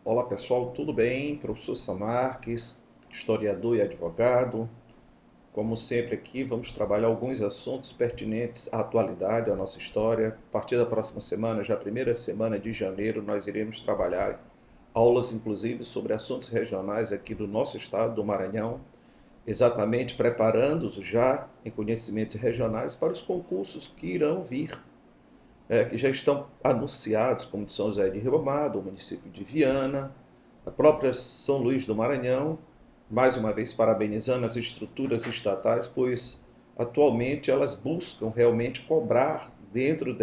Olá pessoal, tudo bem? Professor Samarques, historiador e advogado. Como sempre aqui, vamos trabalhar alguns assuntos pertinentes à atualidade, à nossa história. A partir da próxima semana, já a primeira semana de janeiro, nós iremos trabalhar aulas inclusive sobre assuntos regionais aqui do nosso estado, do Maranhão, exatamente preparando-os já em conhecimentos regionais para os concursos que irão vir, que já estão anunciados, como de São José de Ribamar, do município de Viana, a própria São Luís do Maranhão, mais uma vez parabenizando as estruturas estatais, pois atualmente elas buscam realmente cobrar dentro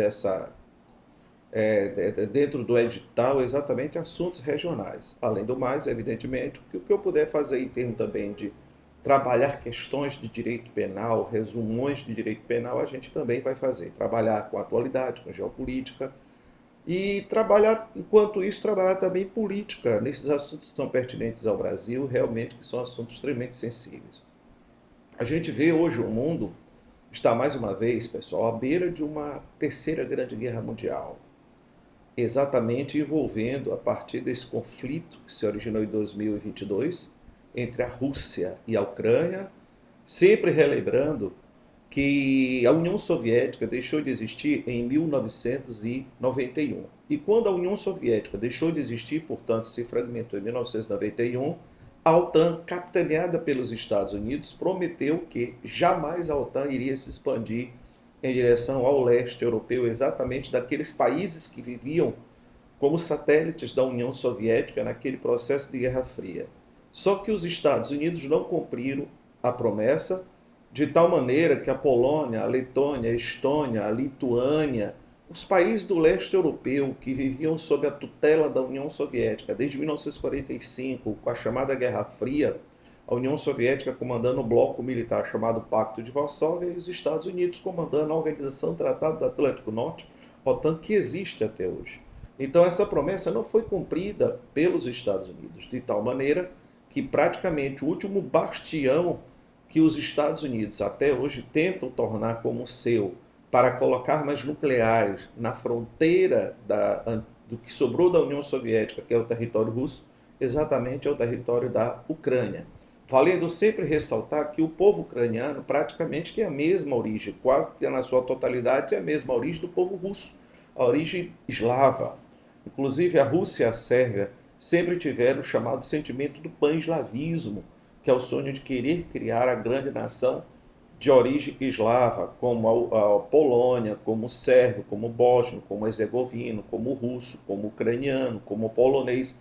do edital exatamente assuntos regionais. Além do mais, evidentemente, o que eu puder fazer em termos também de trabalhar questões de direito penal, resumões de direito penal, a gente também vai fazer. Trabalhar com atualidade, com geopolítica e trabalhar, enquanto isso, trabalhar também política nesses assuntos que são pertinentes ao Brasil, realmente que são assuntos extremamente sensíveis. A gente vê hoje o mundo está mais uma vez, pessoal, à beira de uma terceira grande guerra mundial, exatamente envolvendo, a partir desse conflito que se originou em 2022 entre a Rússia e a Ucrânia, sempre relembrando que a União Soviética deixou de existir em 1991. E quando a União Soviética deixou de existir, portanto, se fragmentou em 1991, a OTAN, capitaneada pelos Estados Unidos, prometeu que jamais a OTAN iria se expandir em direção ao leste europeu, exatamente daqueles países que viviam como satélites da União Soviética naquele processo de Guerra Fria. Só que os Estados Unidos não cumpriram a promessa, de tal maneira que a Polônia, a Letônia, a Estônia, a Lituânia, os países do leste europeu que viviam sob a tutela da União Soviética desde 1945, com a chamada Guerra Fria, a União Soviética comandando o bloco militar chamado Pacto de Varsóvia e os Estados Unidos comandando a Organização do Tratado do Atlântico Norte, OTAN, que existe até hoje. Então essa promessa não foi cumprida pelos Estados Unidos, de tal maneira que praticamente o último bastião que os Estados Unidos até hoje tentam tornar como seu para colocar armas nucleares na fronteira do que sobrou da União Soviética, que é o território russo, exatamente é o território da Ucrânia. Valendo sempre ressaltar que o povo ucraniano praticamente tem a mesma origem, quase que na sua totalidade é a mesma origem do povo russo, a origem eslava. Inclusive a Rússia e a Sérvia sempre tiveram o chamado sentimento do pan-eslavismo, que é o sonho de querer criar a grande nação de origem eslava, como a Polônia, como o sérvio, como o bósnio, como o herzegovino, como o russo, como o ucraniano, como o polonês.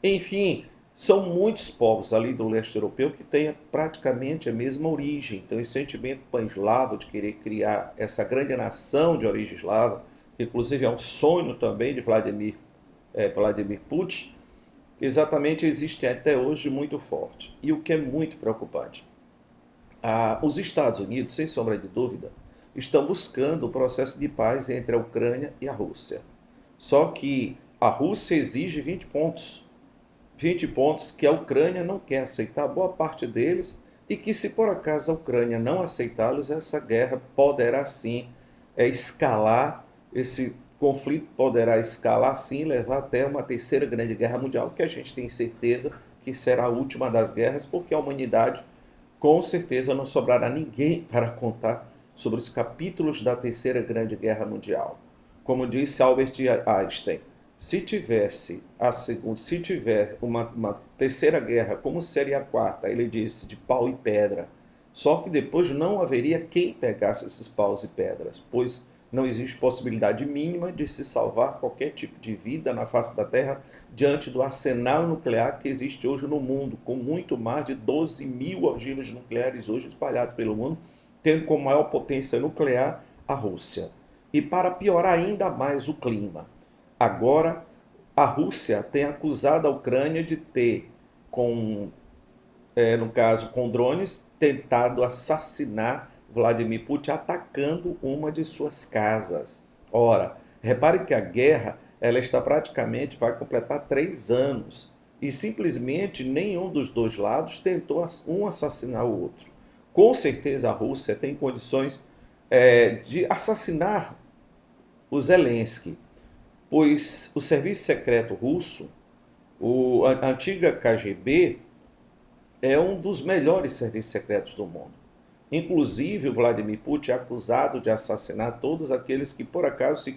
Enfim, são muitos povos ali do leste europeu que têm praticamente a mesma origem. Então, esse sentimento pan-eslavo de querer criar essa grande nação de origem eslava, que inclusive é um sonho também de Vladimir Putin, exatamente existe até hoje muito forte. E o que é muito preocupante, os Estados Unidos, sem sombra de dúvida, estão buscando o processo de paz entre a Ucrânia e a Rússia. Só que a Rússia exige 20 pontos. 20 pontos que a Ucrânia não quer aceitar, boa parte deles, e que se por acaso a Ucrânia não aceitá-los, essa guerra poderá sim escalar, esse conflito poderá escalar sim, levar até uma terceira grande guerra mundial, que a gente tem certeza que será a última das guerras, porque a humanidade com certeza não sobrará ninguém para contar sobre os capítulos da terceira grande guerra mundial. Como disse Albert Einstein, se tiver uma terceira guerra, como seria a quarta? Ele disse de pau e pedra. Só que depois não haveria quem pegasse esses paus e pedras, pois não existe possibilidade mínima de se salvar qualquer tipo de vida na face da Terra diante do arsenal nuclear que existe hoje no mundo, com muito mais de 12 mil ogivas nucleares hoje espalhados pelo mundo, tendo como maior potência nuclear a Rússia. E para piorar ainda mais o clima, agora a Rússia tem acusado a Ucrânia de ter, no caso com drones, tentado assassinar Vladimir Putin atacando uma de suas casas. Ora, repare que a guerra ela está praticamente, vai completar 3 anos e simplesmente nenhum dos dois lados tentou um assassinar o outro. Com certeza a Rússia tem condições de assassinar o Zelensky, pois o serviço secreto russo A antiga KGB é um dos melhores serviços secretos do mundo. Inclusive, o Vladimir Putin é acusado de assassinar todos aqueles que, por acaso,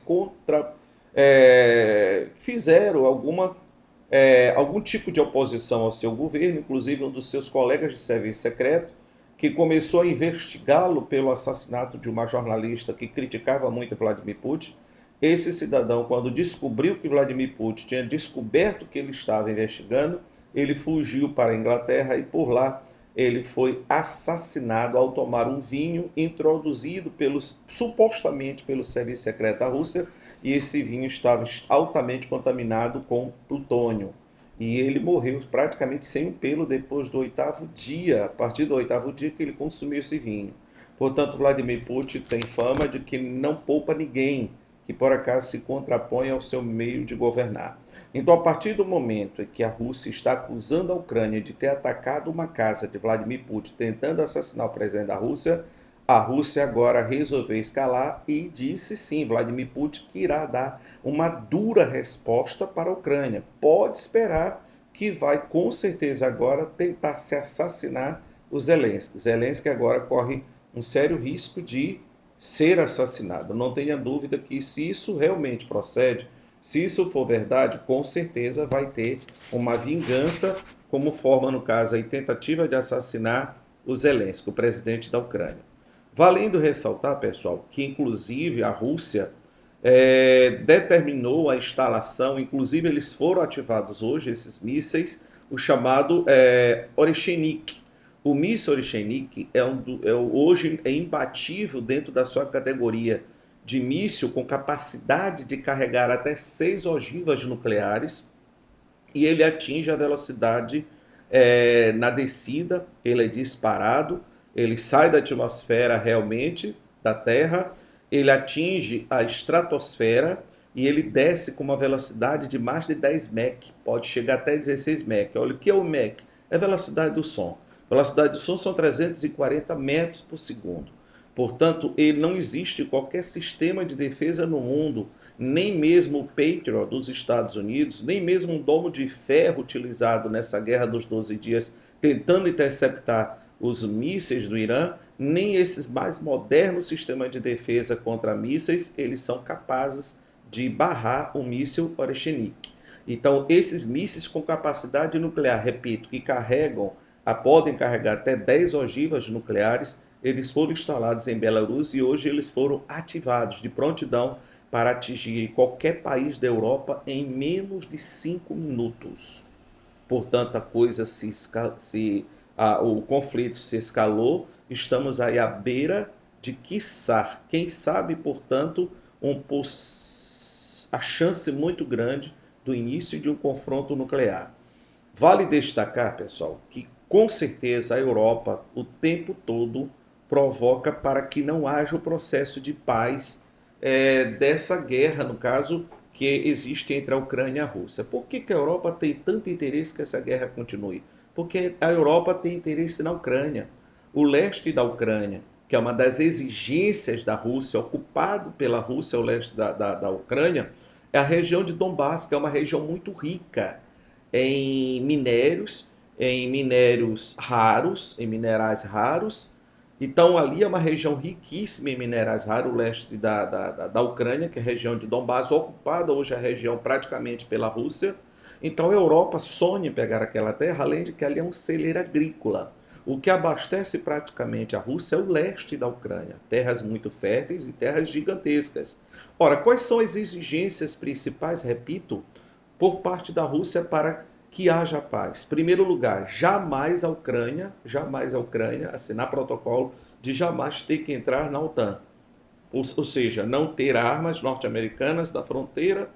fizeram algum tipo de oposição ao seu governo, inclusive um dos seus colegas de serviço secreto, que começou a investigá-lo pelo assassinato de uma jornalista que criticava muito Vladimir Putin. Esse cidadão, quando descobriu que Vladimir Putin tinha descoberto que ele estava investigando, ele fugiu para a Inglaterra e por lá ele foi assassinado ao tomar um vinho introduzido supostamente pelo serviço secreto da Rússia, e esse vinho estava altamente contaminado com plutônio. E ele morreu praticamente sem um pelo depois do 8º dia, a partir do 8º dia que ele consumiu esse vinho. Portanto, Vladimir Putin tem fama de que não poupa ninguém que por acaso se contrapõe ao seu meio de governar. Então, a partir do momento em que a Rússia está acusando a Ucrânia de ter atacado uma casa de Vladimir Putin, tentando assassinar o presidente da Rússia, a Rússia agora resolveu escalar e disse sim, Vladimir Putin, que irá dar uma dura resposta para a Ucrânia. Pode esperar que vai, com certeza, agora tentar se assassinar o Zelensky. Zelensky agora corre um sério risco de ser assassinado. Não tenha dúvida que, se isso realmente procede, se isso for verdade, com certeza vai ter uma vingança, como forma, no caso, a tentativa de assassinar o Zelensky, o presidente da Ucrânia. Valendo ressaltar, pessoal, que inclusive a Rússia determinou a instalação, inclusive eles foram ativados hoje, esses mísseis, o chamado Oreshenik. O míssil Oreshenik hoje é imbatível dentro da sua categoria de míssil com capacidade de carregar até 6 ogivas nucleares, e ele atinge a velocidade na descida, ele é disparado, ele sai da atmosfera realmente, da Terra, ele atinge a estratosfera e ele desce com uma velocidade de mais de 10 Mach, pode chegar até 16 Mach. Olha, o que é o Mach? É a velocidade do som. A velocidade do som são 340 metros por segundo. Portanto, ele não existe qualquer sistema de defesa no mundo, nem mesmo o Patriot dos Estados Unidos, nem mesmo um domo de ferro utilizado nessa guerra dos 12 dias, tentando interceptar os mísseis do Irã, nem esses mais modernos sistemas de defesa contra mísseis, eles são capazes de barrar o míssil Oreshenik. Então, esses mísseis com capacidade nuclear, repito, que podem carregar até 10 ogivas nucleares, eles foram instalados em Belarus e hoje eles foram ativados de prontidão para atingir qualquer país da Europa em menos de 5 minutos. Portanto, a coisa o conflito se escalou, estamos aí à beira de quiçá, quem sabe, portanto, a chance muito grande do início de um confronto nuclear. Vale destacar, pessoal, que com certeza a Europa o tempo todo provoca para que não haja o processo de paz dessa guerra, no caso, que existe entre a Ucrânia e a Rússia. Por que a Europa tem tanto interesse que essa guerra continue? Porque a Europa tem interesse na Ucrânia. O leste da Ucrânia, que é uma das exigências da Rússia, ocupado pela Rússia, o leste da Ucrânia, é a região de Donbass, que é uma região muito rica em minérios raros, em minerais raros. Então, ali é uma região riquíssima em minerais raros, o leste da Ucrânia, que é a região de Donbass, ocupada hoje a região praticamente pela Rússia. Então, a Europa sonha em pegar aquela terra, além de que ali é um celeiro agrícola. O que abastece praticamente a Rússia é o leste da Ucrânia, terras muito férteis e terras gigantescas. Ora, quais são as exigências principais, repito, por parte da Rússia para que haja paz? Em primeiro lugar, jamais a Ucrânia assinar protocolo de jamais ter que entrar na OTAN. Ou seja, não ter armas norte-americanas da fronteira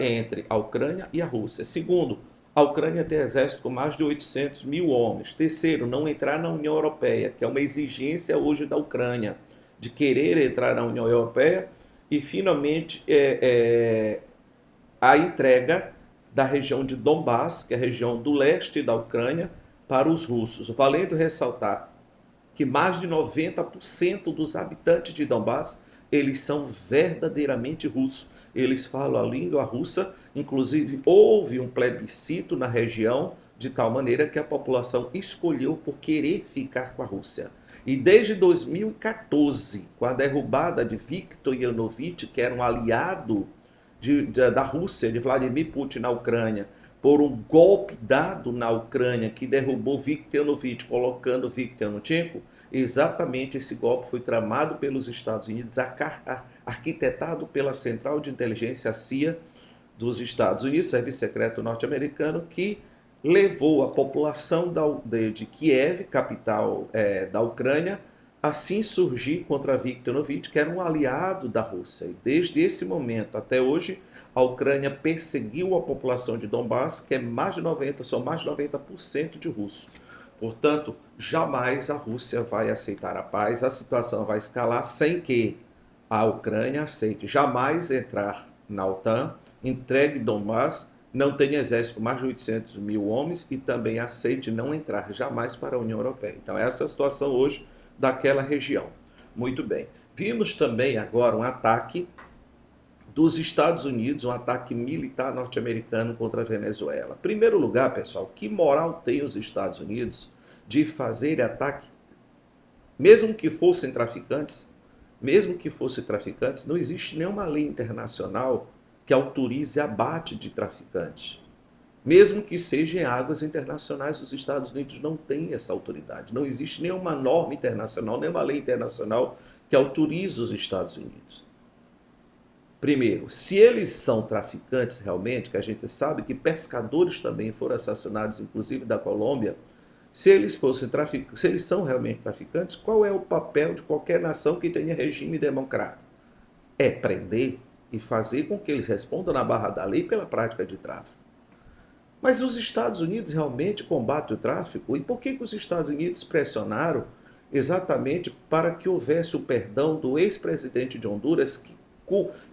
entre a Ucrânia e a Rússia. Segundo, a Ucrânia tem exército com mais de 800 mil homens. Terceiro, não entrar na União Europeia, que é uma exigência hoje da Ucrânia, de querer entrar na União Europeia. E, finalmente, a entrega da região de Donbass, que é a região do leste da Ucrânia, para os russos. Valendo ressaltar que mais de 90% dos habitantes de Donbass, eles são verdadeiramente russos. eles falam a língua russa, inclusive houve um plebiscito na região, de tal maneira que a população escolheu por querer ficar com a Rússia. E desde 2014, com a derrubada de Viktor Yanukovych, que era um aliado da Rússia, de Vladimir Putin na Ucrânia, por um golpe dado na Ucrânia que derrubou Viktor Yanukovych, colocando Viktor Yanuchenko, exatamente esse golpe foi tramado pelos Estados Unidos, arquitetado pela Central de Inteligência, CIA, dos Estados Unidos, Serviço Secreto Norte-Americano, que levou a população de Kiev, capital da Ucrânia, a se insurgir contra Viktor Yanukovych, que era um aliado da Rússia. E desde esse momento até hoje, a Ucrânia perseguiu a população de Donbass, que são mais de 90% de russos. Portanto, jamais a Rússia vai aceitar a paz, a situação vai escalar sem que a Ucrânia aceite jamais entrar na OTAN, entregue Donbass, não tenha exército com mais de 800 mil homens e também aceite não entrar jamais para a União Europeia. Então, essa é a situação hoje daquela região. Muito bem. Vimos também agora um ataque dos Estados Unidos, um ataque militar norte-americano contra a Venezuela. Em primeiro lugar, pessoal, que moral tem os Estados Unidos de fazer ataque, mesmo que fossem traficantes, não existe nenhuma lei internacional que autorize abate de traficantes. Mesmo que seja em águas internacionais, os Estados Unidos não têm essa autoridade. Não existe nenhuma norma internacional, nenhuma lei internacional que autorize os Estados Unidos. Primeiro, se eles são traficantes realmente, que a gente sabe que pescadores também foram assassinados, inclusive da Colômbia, se eles são realmente traficantes, qual é o papel de qualquer nação que tenha regime democrático? É prender e fazer com que eles respondam na barra da lei pela prática de tráfico. Mas os Estados Unidos realmente combatem o tráfico? E por que os Estados Unidos pressionaram exatamente para que houvesse o perdão do ex-presidente de Honduras,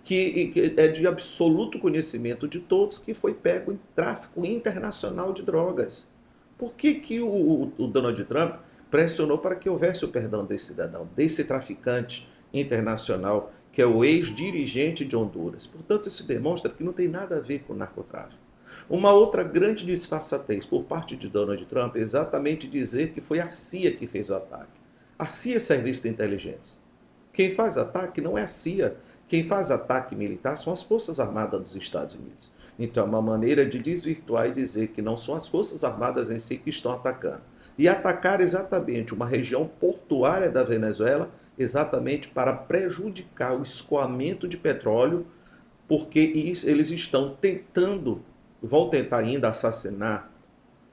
que é de absoluto conhecimento de todos, que foi pego em tráfico internacional de drogas? Por que o Donald Trump pressionou para que houvesse o perdão desse cidadão, desse traficante internacional, que é o ex-dirigente de Honduras? Portanto, isso demonstra que não tem nada a ver com o narcotráfico. Uma outra grande disfarçatez por parte de Donald Trump é exatamente dizer que foi a CIA que fez o ataque. A CIA é serviço de inteligência. Quem faz ataque não é a CIA. Quem faz ataque militar são as Forças Armadas dos Estados Unidos. Então é uma maneira de desvirtuar e dizer que não são as Forças Armadas em si que estão atacando. E atacar exatamente uma região portuária da Venezuela, exatamente para prejudicar o escoamento de petróleo, porque eles vão tentar ainda assassinar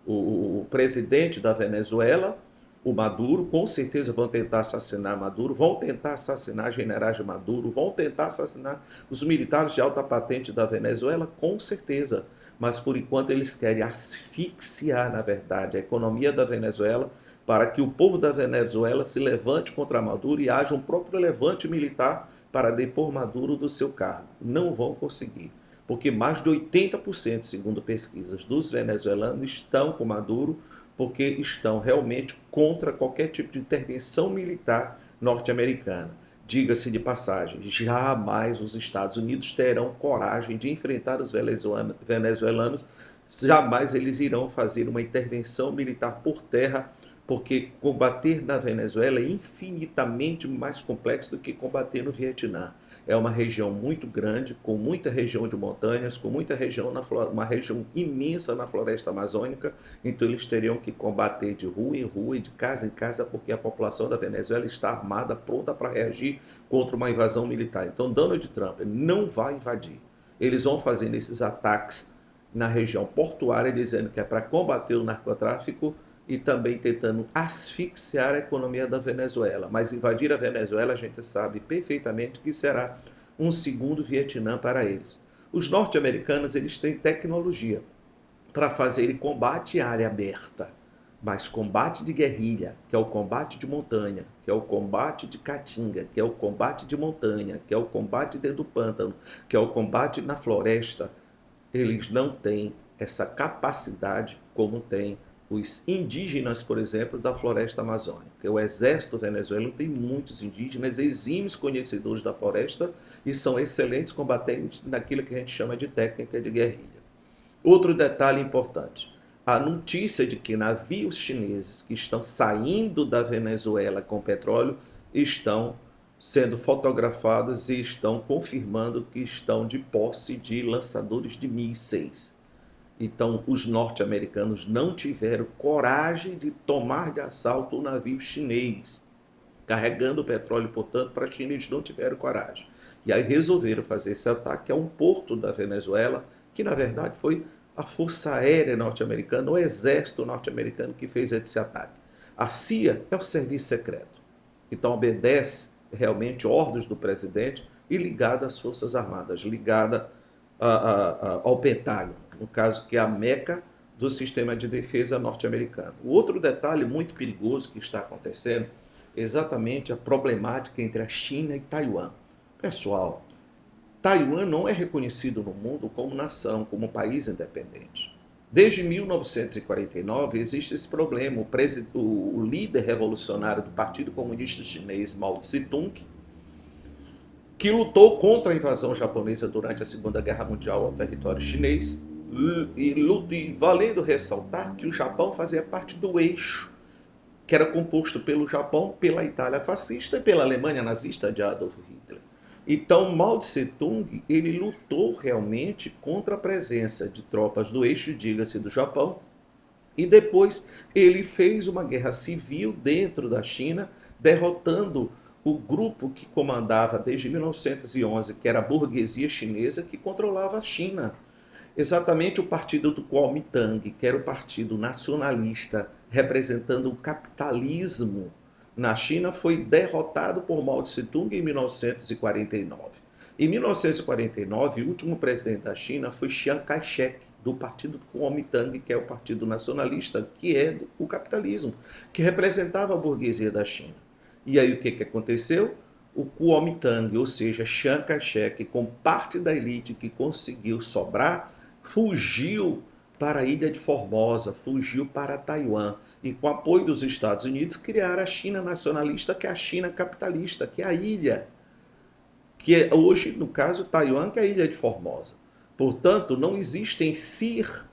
o presidente da Venezuela, o Maduro, com certeza vão tentar assassinar Maduro, vão tentar assassinar generais de Maduro, vão tentar assassinar os militares de alta patente da Venezuela, com certeza. Mas, por enquanto, eles querem asfixiar, na verdade, a economia da Venezuela, para que o povo da Venezuela se levante contra Maduro e haja um próprio levante militar para depor Maduro do seu cargo. Não vão conseguir, porque mais de 80%, segundo pesquisas, dos venezuelanos estão com Maduro, porque estão realmente contra qualquer tipo de intervenção militar norte-americana. Diga-se de passagem, jamais os Estados Unidos terão coragem de enfrentar os venezuelanos, jamais eles irão fazer uma intervenção militar por terra, porque combater na Venezuela é infinitamente mais complexo do que combater no Vietnã. É uma região muito grande, com muita região de montanhas, com muita região, uma região imensa na floresta amazônica, então eles teriam que combater de rua em rua e de casa em casa, porque a população da Venezuela está armada, pronta para reagir contra uma invasão militar. Então Donald Trump não vai invadir. Eles vão fazendo esses ataques na região portuária, dizendo que é para combater o narcotráfico e também tentando asfixiar a economia da Venezuela. Mas invadir a Venezuela, a gente sabe perfeitamente que será um segundo Vietnã para eles. Os norte-americanos, eles têm tecnologia para fazerem combate em área aberta, mas combate de guerrilha, que é o combate de montanha, que é o combate de caatinga, que é o combate de montanha, que é o combate dentro do pântano, que é o combate na floresta, eles não têm essa capacidade como tem os indígenas, por exemplo, da floresta amazônica. O exército venezuelano tem muitos indígenas, exímios conhecedores da floresta e são excelentes combatentes naquilo que a gente chama de técnica de guerrilha. Outro detalhe importante, a notícia de que navios chineses que estão saindo da Venezuela com petróleo estão sendo fotografados e estão confirmando que estão de posse de lançadores de mísseis. Então, os norte-americanos não tiveram coragem de tomar de assalto o navio chinês, carregando petróleo, portanto, para a China, eles não tiveram coragem. E aí resolveram fazer esse ataque a um porto da Venezuela, que na verdade foi a Força Aérea Norte-Americana, o Exército Norte-Americano que fez esse ataque. A CIA é o serviço secreto, então obedece realmente ordens do presidente e ligada às Forças Armadas, ligada ao Pentágono, no caso que é a meca do sistema de defesa norte-americano. O outro detalhe muito perigoso que está acontecendo é exatamente a problemática entre a China e Taiwan. Pessoal, Taiwan não é reconhecido no mundo como nação, como país independente. Desde 1949 existe esse problema. O líder revolucionário do Partido Comunista Chinês, Mao Tse-tung, que lutou contra a invasão japonesa durante a Segunda Guerra Mundial ao território chinês, e valendo ressaltar que o Japão fazia parte do eixo, que era composto pelo Japão, pela Itália fascista e pela Alemanha nazista de Adolf Hitler. Então, Mao Tse-tung, ele lutou realmente contra a presença de tropas do eixo, diga-se, do Japão, e depois ele fez uma guerra civil dentro da China, derrotando o grupo que comandava desde 1911, que era a burguesia chinesa, que controlava a China. Exatamente o partido do Kuomintang, que era o partido nacionalista representando o capitalismo na China, foi derrotado por Mao Tse-tung em 1949. Em 1949, o último presidente da China foi Chiang Kai-shek, do partido Kuomintang, que é o partido nacionalista, que é o capitalismo, que representava a burguesia da China. E aí o que aconteceu? O Kuomintang, ou seja, Chiang Kai-shek, com parte da elite que conseguiu sobrar, fugiu para a ilha de Formosa, fugiu para Taiwan, e com apoio dos Estados Unidos criaram a China nacionalista, que é a China capitalista, que é a ilha, que é hoje, no caso, Taiwan, que é a ilha de Formosa. Portanto, não existem CIR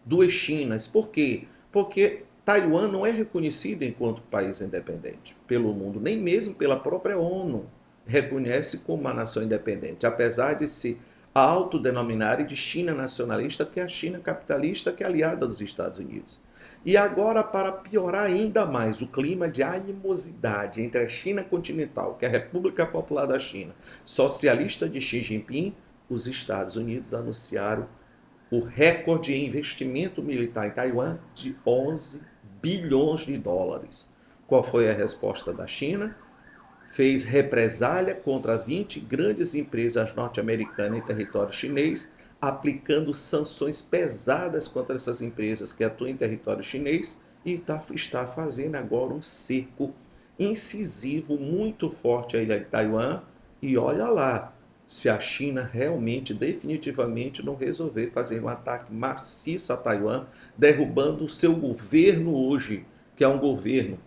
duas Chinas. Por quê? Porque Taiwan não é reconhecido enquanto país independente pelo mundo, nem mesmo pela própria ONU reconhece como uma nação independente, apesar de se autodenominarem de China nacionalista, que é a China capitalista, que é aliada dos Estados Unidos. E agora, para piorar ainda mais o clima de animosidade entre a China continental, que é a República Popular da China, socialista de Xi Jinping, os Estados Unidos anunciaram o recorde em investimento militar em Taiwan de 11 bilhões de dólares. Qual foi a resposta da China? Fez represália contra 20 grandes empresas norte-americanas em território chinês, aplicando sanções pesadas contra essas empresas que atuam em território chinês e está fazendo agora um cerco incisivo muito forte à ilha de Taiwan. E olha lá, se a China realmente, definitivamente, não resolver fazer um ataque maciço a Taiwan, derrubando o seu governo hoje, que é um governo,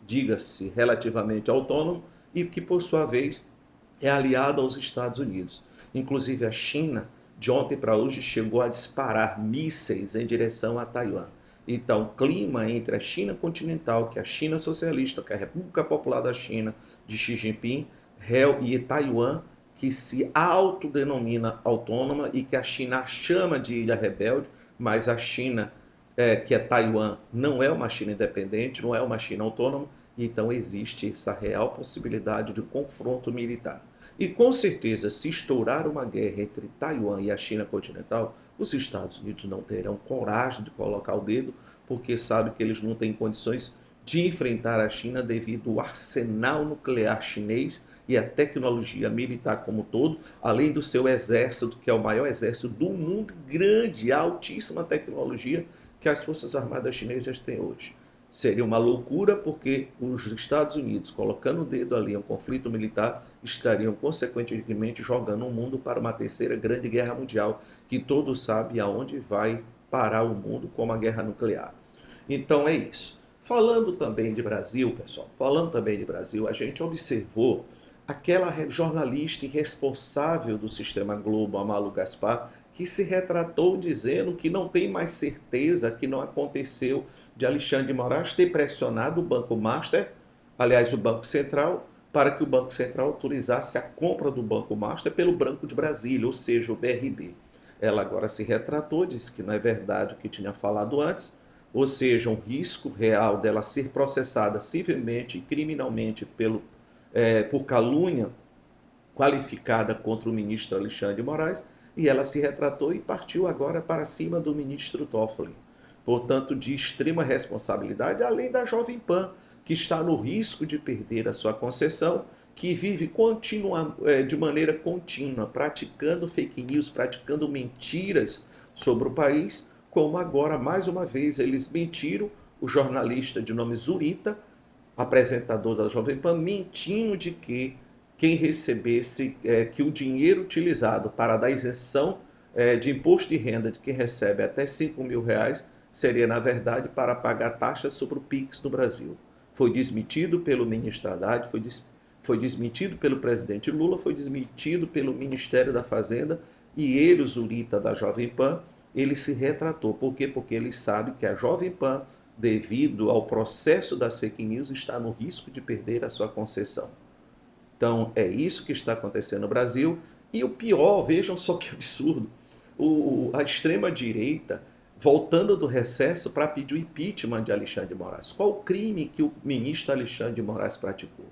diga-se, relativamente autônomo, e que, por sua vez, é aliado aos Estados Unidos. Inclusive, a China, de ontem para hoje, chegou a disparar mísseis em direção a Taiwan. Então, o clima entre a China continental, que é a China socialista, que é a República Popular da China, de Xi Jinping, e Taiwan, que se autodenomina autônoma e que a China chama de ilha rebelde, mas a China, que é Taiwan, não é uma China independente, não é uma China autônoma, então existe essa real possibilidade de confronto militar. E com certeza, se estourar uma guerra entre Taiwan e a China continental, os Estados Unidos não terão coragem de colocar o dedo, porque sabem que eles não têm condições de enfrentar a China devido ao arsenal nuclear chinês e a tecnologia militar como um todo, além do seu exército, que é o maior exército do mundo, grande, altíssima tecnologia que as Forças Armadas chinesas têm hoje. Seria uma loucura porque os Estados Unidos, colocando o dedo ali em um conflito militar, estariam consequentemente jogando o mundo para uma terceira grande guerra mundial, que todos sabem aonde vai parar o mundo como a guerra nuclear. Então é isso. Falando também de Brasil, pessoal, falando também de Brasil, a gente observou aquela jornalista irresponsável do Sistema Globo, a Malu Gaspar, que se retratou dizendo que não tem mais certeza que não aconteceu de Alexandre de Moraes ter pressionado o Banco Master, aliás, o Banco Central, para que o Banco Central autorizasse a compra do Banco Master pelo Banco de Brasília, ou seja, o BRB. Ela agora se retratou, disse que não é verdade o que tinha falado antes, ou seja, um risco real dela ser processada civilmente e criminalmente por calúnia qualificada contra o ministro Alexandre de Moraes, e ela se retratou e partiu agora para cima do ministro Toffoli. Portanto, de extrema responsabilidade, além da Jovem Pan, que está no risco de perder a sua concessão, que vive de maneira contínua, praticando fake news, praticando mentiras sobre o país, como agora, mais uma vez, eles mentiram, o jornalista de nome Zurita, apresentador da Jovem Pan, mentindo de que quem recebesse, que o dinheiro utilizado para dar isenção de imposto de renda de quem recebe até 5 mil reais seria, na verdade, para pagar taxas sobre o PIX no Brasil. Foi desmentido pelo ministro Haddad, foi desmentido pelo presidente Lula, foi desmentido pelo Ministério da Fazenda, e ele, o Zurita da Jovem Pan, ele se retratou. Por quê? Porque ele sabe que a Jovem Pan, devido ao processo das fake news, está no risco de perder a sua concessão. Então, é isso que está acontecendo no Brasil. E o pior, vejam só que absurdo, a extrema-direita voltando do recesso para pedir o impeachment de Alexandre de Moraes. Qual o crime que o ministro Alexandre de Moraes praticou?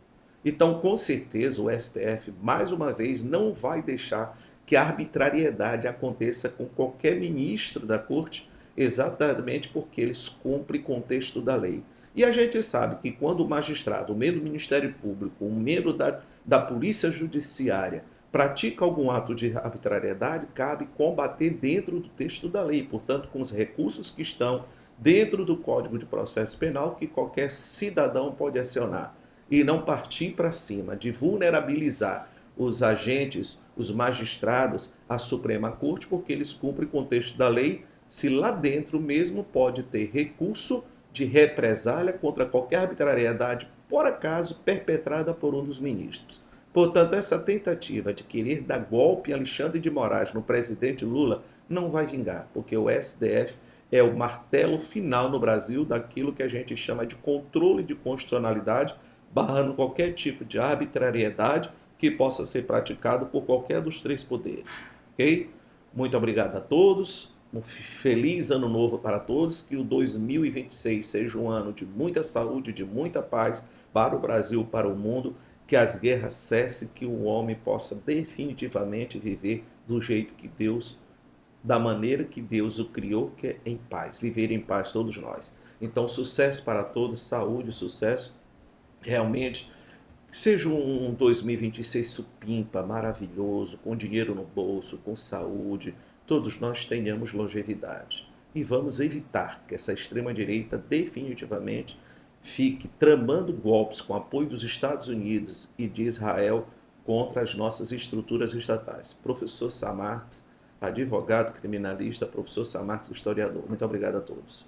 Então, com certeza, o STF, mais uma vez, não vai deixar que a arbitrariedade aconteça com qualquer ministro da corte, exatamente porque eles cumprem o contexto da lei. E a gente sabe que quando o magistrado, um membro do Ministério Público, um membro da Polícia Judiciária, pratica algum ato de arbitrariedade, cabe combater dentro do texto da lei, portanto, com os recursos que estão dentro do Código de Processo Penal que qualquer cidadão pode acionar, e não partir para cima de vulnerabilizar os agentes, os magistrados, a Suprema Corte, porque eles cumprem o contexto da lei, se lá dentro mesmo pode ter recurso de represália contra qualquer arbitrariedade, por acaso, perpetrada por um dos ministros. Portanto, essa tentativa de querer dar golpe em Alexandre de Moraes no presidente Lula não vai vingar, porque o STF é o martelo final no Brasil daquilo que a gente chama de controle de constitucionalidade, barrando qualquer tipo de arbitrariedade que possa ser praticado por qualquer dos três poderes. Ok? Muito obrigado a todos. Um feliz ano novo para todos. Que o 2026 seja um ano de muita saúde, de muita paz para o Brasil, para o mundo. Que as guerras cessem, que o homem possa definitivamente viver do jeito que Deus, da maneira que Deus o criou, que é em paz. Viver em paz todos nós. Então, sucesso para todos, saúde, sucesso. Realmente, seja um 2026 supimpa, maravilhoso, com dinheiro no bolso, com saúde, todos nós tenhamos longevidade. E vamos evitar que essa extrema-direita definitivamente fique tramando golpes com apoio dos Estados Unidos e de Israel contra as nossas estruturas estatais. Professor Samarques, advogado criminalista, professor Samarques, historiador. Muito obrigado a todos.